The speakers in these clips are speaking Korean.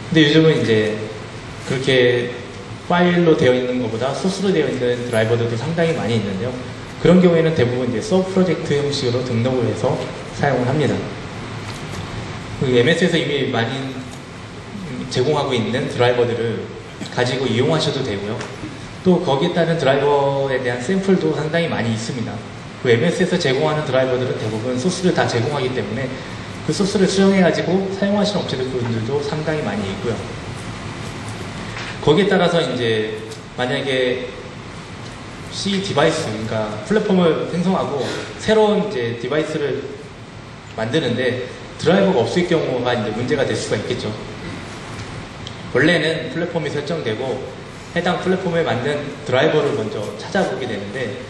근데 요즘은 이제 그렇게 파일로 되어 있는 것보다 소스로 되어 있는 드라이버들도 상당히 많이 있는데요. 그런 경우에는 대부분 이제 서브 프로젝트 형식으로 등록을 해서 사용을 합니다. MS에서 이미 많이 제공하고 있는 드라이버들을 가지고 이용하셔도 되고요. 또 거기에 따른 드라이버에 대한 샘플도 상당히 많이 있습니다. 그 MS에서 제공하는 드라이버들은 대부분 소스를 다 제공하기 때문에 그 소스를 수정해가지고 사용하시는 업체들도 상당히 많이 있고요. 거기에 따라서 이제 만약에 C 디바이스, 그러니까 플랫폼을 생성하고 새로운 이제 디바이스를 만드는데 드라이버가 없을 경우가 이제 문제가 될 수가 있겠죠. 원래는 플랫폼이 설정되고 해당 플랫폼에 맞는 드라이버를 먼저 찾아보게 되는데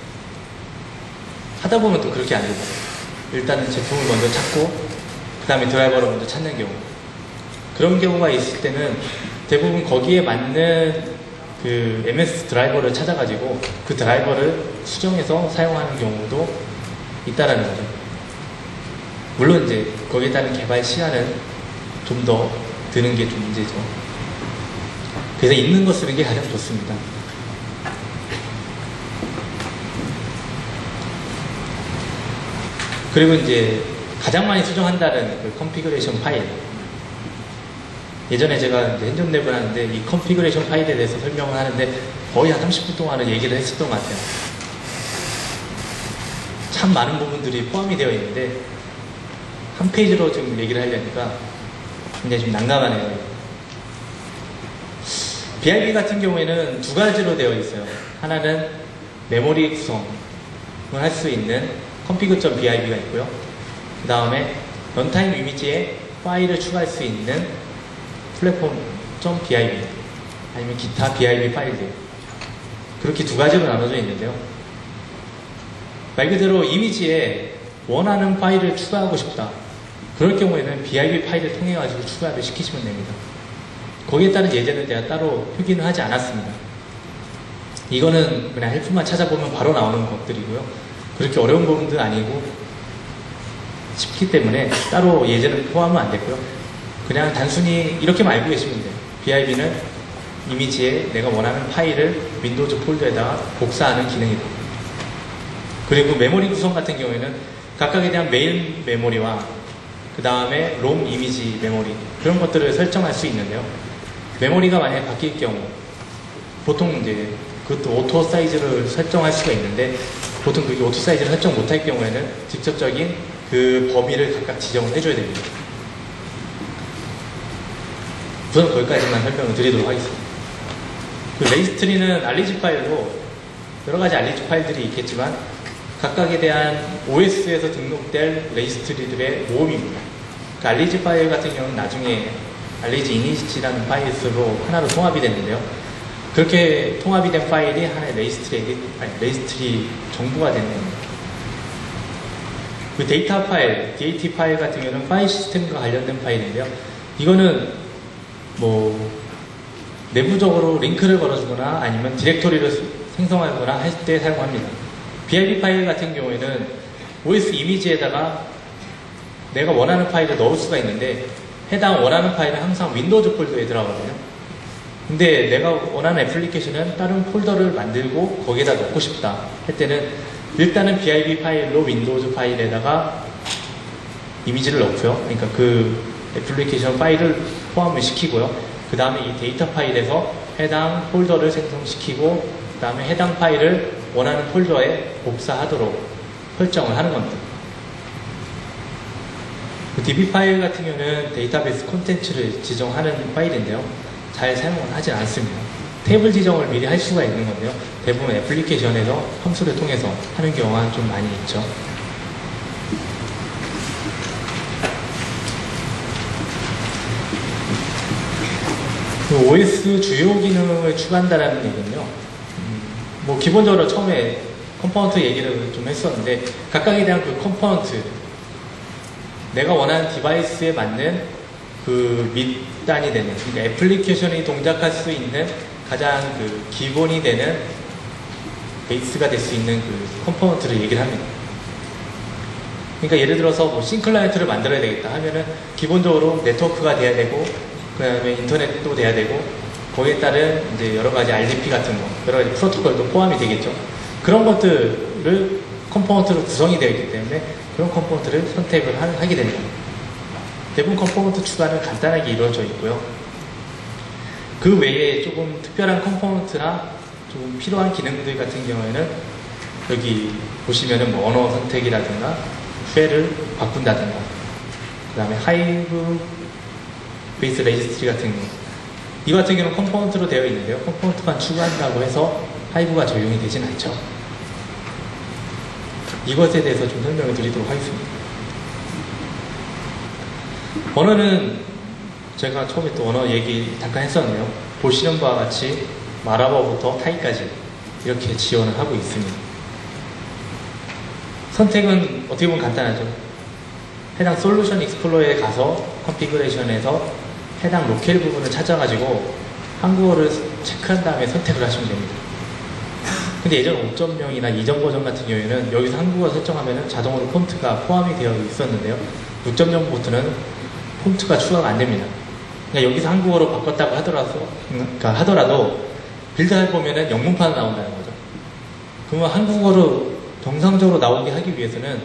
하다 보면 또 그렇게 안 되죠. 일단은 제품을 먼저 찾고 그 다음에 드라이버를 먼저 찾는 경우, 그런 경우가 있을 때는 대부분 거기에 맞는 그 MS 드라이버를 찾아가지고 그 드라이버를 수정해서 사용하는 경우도 있다라는 거죠. 물론 이제 거기에 따른 개발 시간은 좀 더 드는 게 좀 문제죠. 그래서 있는 거 쓰는 게 가장 좋습니다. 그리고 이제 가장 많이 수정한다는 그 컨피그레이션 파일. 예전에 제가 핸즈온랩을 하는데 이 컨피그레이션 파일에 대해서 설명을 하는데 거의 한 30분 동안은 얘기를 했었던 것 같아요. 참 많은 부분들이 포함이 되어 있는데 한 페이지로 좀 얘기를 하려니까 굉장히 좀 난감하네요. BIB 같은 경우에는 두 가지로 되어 있어요. 하나는 메모리 구성을 할 수 있는 config.bib가 있고요. 그 다음에 런타임 이미지에 파일을 추가할 수 있는 플랫폼.bib 아니면 기타 bib 파일들, 그렇게 두 가지로 나눠져 있는데요. 말 그대로 이미지에 원하는 파일을 추가하고 싶다, 그럴 경우에는 bib 파일을 통해 가지고 추가를 시키시면 됩니다. 거기에 따른 예제는 제가 따로 표기는 하지 않았습니다. 이거는 그냥 헬프만 찾아보면 바로 나오는 것들이고요. 그렇게 어려운 부분도 아니고 쉽기 때문에 따로 예제는 포함은 안 됐고요. 그냥 단순히 이렇게만 알고 계시면 돼요. BIB는 이미지에 내가 원하는 파일을 윈도우즈 폴더에다가 복사하는 기능이다. 그리고 메모리 구성 같은 경우에는 각각에 대한 메인 메모리와 그 다음에 롬 이미지 메모리, 그런 것들을 설정할 수 있는데요. 메모리가 만약에 바뀔 경우 보통 이제 그것도 오토 사이즈를 설정할 수가 있는데 보통 그게 오토 사이즈를 설정 못할 경우에는 직접적인 그 범위를 각각 지정을 해줘야 됩니다. 우선 거기까지만 설명을 드리도록 하겠습니다. 그 레지스트리는 알리지 파일로 여러 가지 알리지 파일들이 있겠지만 각각에 대한 OS에서 등록될 레지스트리들의 모음입니다. 그 알리지 파일 같은 경우는 나중에 알리지 이니시라는 파일로 하나로 통합이 되는데요. 그렇게 통합이 된 파일이 하나의 레지스트리 정보가 되는 겁니다. 그 데이터 파일, DAT 파일 같은 경우는 파일 시스템과 관련된 파일인데요. 이거는 뭐 내부적으로 링크를 걸어주거나 아니면 디렉토리를 생성하거나 할 때 사용합니다. BIB 파일 같은 경우에는 OS 이미지에다가 내가 원하는 파일을 넣을 수가 있는데 해당 원하는 파일은 항상 윈도우즈 폴더에 들어가거든요. 근데 내가 원하는 애플리케이션은 다른 폴더를 만들고 거기에다 넣고 싶다 할 때는 일단은 BIB 파일로 윈도우즈 파일에다가 이미지를 넣고요. 그러니까 그 애플리케이션 파일을 포함을 시키고요. 그 다음에 이 데이터 파일에서 해당 폴더를 생성시키고 그 다음에 해당 파일을 원하는 폴더에 복사하도록 설정을 하는 겁니다. 그 DB 파일 같은 경우는 데이터베이스 콘텐츠를 지정하는 파일인데요. 잘 사용을 하진 않습니다. 테이블 지정을 미리 할 수가 있는 건데요. 대부분 애플리케이션에서 함수를 통해서 하는 경우가 좀 많이 있죠. 그 OS 주요 기능을 추가한다는 얘기는요. 뭐 기본적으로 처음에 컴포넌트 얘기를 좀 했었는데 각각에 대한 그 컴포넌트, 내가 원하는 디바이스에 맞는 그 밑단이 되는, 그러니까 애플리케이션이 동작할 수 있는 가장 그 기본이 되는 베이스가 될 수 있는 그 컴포넌트를 얘기를 합니다. 그러니까 예를 들어서 뭐 싱클라이언트를 만들어야 되겠다 하면은 기본적으로 네트워크가 돼야 되고 그 다음에 인터넷도 돼야 되고, 거기에 따른 이제 여러 가지 RDP 같은 거, 여러 가지 프로토콜도 포함이 되겠죠. 그런 것들을 컴포넌트로 구성이 되어 있기 때문에 그런 컴포넌트를 선택을 하게 됩니다. 대부분 컴포넌트 추가는 간단하게 이루어져 있고요. 그 외에 조금 특별한 컴포넌트나 조금 필요한 기능들 같은 경우에는 여기 보시면은 뭐 언어 선택이라든가 쉘을 바꾼다든가 그 다음에 하이브 베이스 레지스트리 같은 경우 이 같은 경우는 컴포넌트로 되어 있는데요. 컴포넌트만 추가한다고 해서 하이브가 적용이 되진 않죠. 이것에 대해서 좀 설명을 드리도록 하겠습니다. 언어는 제가 처음에 또 언어 얘기 잠깐 했었는데요. 보시는 바와 같이 마라버부터 타이까지 이렇게 지원을 하고 있습니다. 선택은 어떻게 보면 간단하죠. 해당 솔루션 익스플로러에 가서 컨피그레이션에서 해당 로컬 부분을 찾아가지고 한국어를 체크한 다음에 선택을 하시면 됩니다. 근데 예전 5.0이나 이전 버전 같은 경우에는 여기서 한국어 설정하면 자동으로 폰트가 포함이 되어 있었는데요. 6.0부터는 폰트가 추가가 안 됩니다. 그러니까 여기서 한국어로 바꿨다고 하더라도 빌드할 보면은 영문판 나온다는 거죠. 그러면 한국어로 정상적으로 나오게 하기 위해서는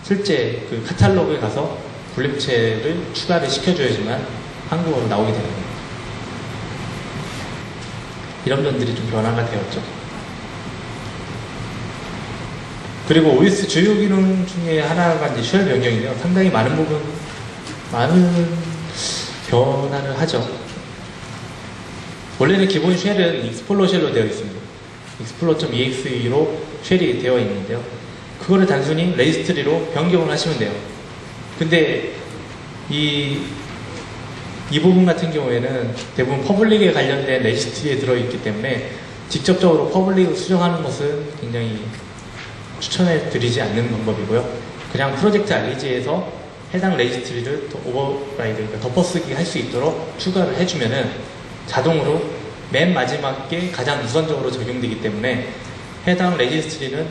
실제 그 카탈로그에 가서 불림체를 추가를 시켜줘야지만 한국어로 나오게 되는 겁니다. 이런 면들이 좀 변화가 되었죠. 그리고 OS 주요 기능 중에 하나가 이제 쉘 변경인데요. 상당히 많은 변화를 하죠. 원래는 기본 쉘은 익스플로 쉘로 되어 있습니다. explo.exe로 쉘이 되어 있는데요. 그거를 단순히 레지스트리로 변경을 하시면 돼요. 근데 이 부분 같은 경우에는 대부분 퍼블릭에 관련된 레지스트리에 들어있기 때문에 직접적으로 퍼블릭을 수정하는 것은 굉장히 추천해 드리지 않는 방법이고요. 그냥 프로젝트 REG에서 해당 레지스트리를 오버라이드, 그러니까 덮어쓰기 할 수 있도록 추가를 해주면은 자동으로 맨 마지막에 가장 우선적으로 적용되기 때문에 해당 레지스트리는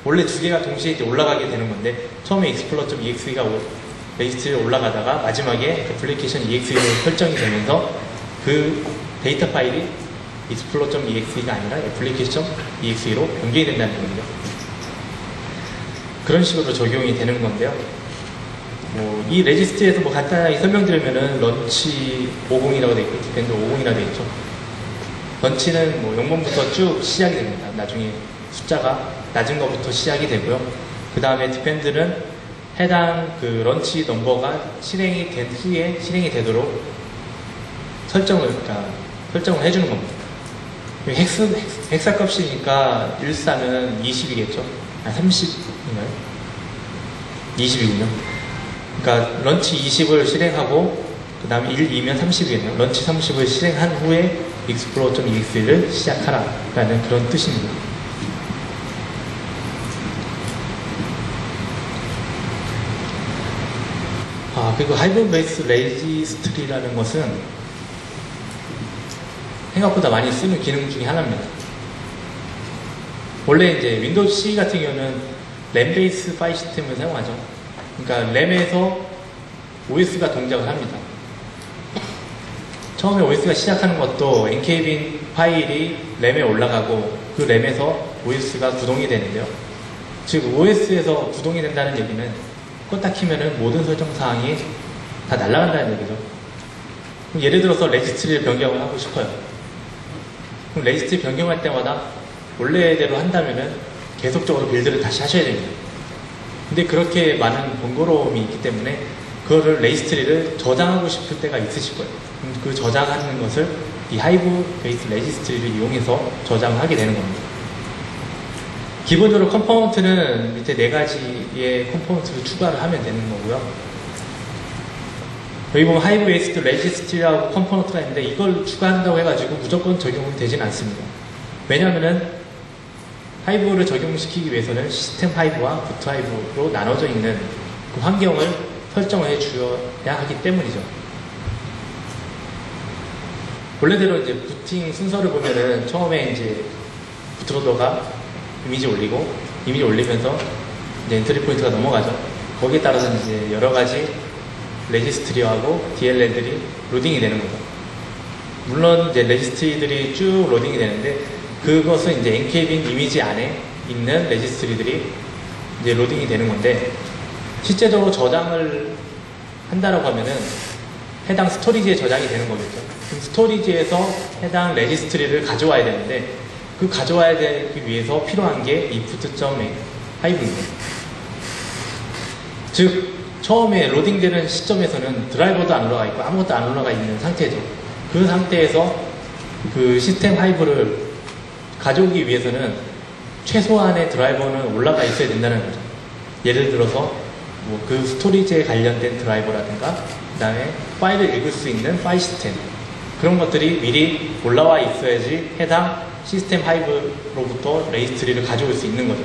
원래 두 개가 동시에 이제 올라가게 되는 건데 처음에 explo.exe가 레지스트리에 올라가다가 마지막에 애플리케이션 exe로 설정이 되면서 그 데이터 파일이 explo.exe가 아니라 애플리케이션.exe로 변경이 된다는 겁니다. 그런 식으로 적용이 되는 건데요. 이 레지스트에서 간단하게 설명드리면은 런치 50이라고 되어 있고 디펜더 50이라고 되어 있죠. 런치는 0번부터 쭉 시작이 됩니다. 나중에 숫자가 낮은 것부터 시작이 되고요. 그 다음에 디펜드는 해당 그 런치 넘버가 실행이 된 후에 실행이 되도록 설정을 해주는 겁니다. 헥사 값이니까 14는 20이겠죠? 30인가요? 20이군요. 그러니까 런치 20을 실행하고 그 다음에 1, 2면 30이겠네요. 런치 30을 실행한 후에 explo.exe를 시작하라 라는 그런 뜻입니다. 그리고 하이브 베이스 레지스트리라는 것은 생각보다 많이 쓰는 기능 중에 하나입니다. 원래 이제 윈도우 C 같은 경우는 램 베이스 파일 시스템을 사용하죠. 그러니까 램에서 OS가 동작을 합니다. 처음에 OS가 시작하는 것도 encabin 파일이 램에 올라가고 그 램에서 OS가 구동이 되는데요. 즉 OS에서 구동이 된다는 얘기는 껐다 키면은 모든 설정 사항이 다 날아간다는 얘기죠. 예를 들어서 레지스트리를 변경을 하고 싶어요. 그럼 레지스트리 변경할 때마다 원래대로 한다면은 계속적으로 빌드를 다시 하셔야 됩니다. 근데 그렇게 많은 번거로움이 있기 때문에 그거를 레지스트리를 저장하고 싶을 때가 있으실 거예요. 그 저장하는 것을 이 하이브 베이스 레지스트리를 이용해서 저장하게 되는 겁니다. 기본적으로 컴포넌트는 밑에 4가지의 컴포넌트를 추가를 하면 되는 거고요. 여기 보면 하이브 베이스 레지스트리라고 컴포넌트가 있는데 이걸 추가한다고 해가지고 무조건 적용이 되진 않습니다. 왜냐하면은 하이브를 적용시키기 위해서는 시스템 하이브와 부트 하이브로 나눠져 있는 그 환경을 설정을 해주어야 하기 때문이죠. 원래대로 이제 부팅 순서를 보면은 처음에 이제 부트로더가 이미지 올리면서 이제 엔트리 포인트가 넘어가죠. 거기에 따라서 이제 여러 가지 레지스트리하고 DLL들이 로딩이 되는 거죠. 물론 이제 레지스트리들이 쭉 로딩이 되는데 그것은 이제 엔케이빙 이미지 안에 있는 레지스트리들이 이제 로딩이 되는 건데 실제적으로 저장을 한다라고 하면은 해당 스토리지에 저장이 되는 거겠죠. 그럼 스토리지에서 해당 레지스트리를 가져와야 되는데 그 가져와야 되기 위해서 필요한 게 이 put.hive입니다. 즉 처음에 로딩되는 시점에서는 드라이버도 안 올라가 있고 아무것도 안 올라가 있는 상태죠. 그 상태에서 그 시스템 하이브를 가져오기 위해서는 최소한의 드라이버는 올라가 있어야 된다는 거죠. 예를 들어서 뭐 그 스토리지에 관련된 드라이버라든가 그 다음에 파일을 읽을 수 있는 파일 시스템 그런 것들이 미리 올라와 있어야지 해당 시스템 하이브로부터 레지스트리를 가져올 수 있는 거죠.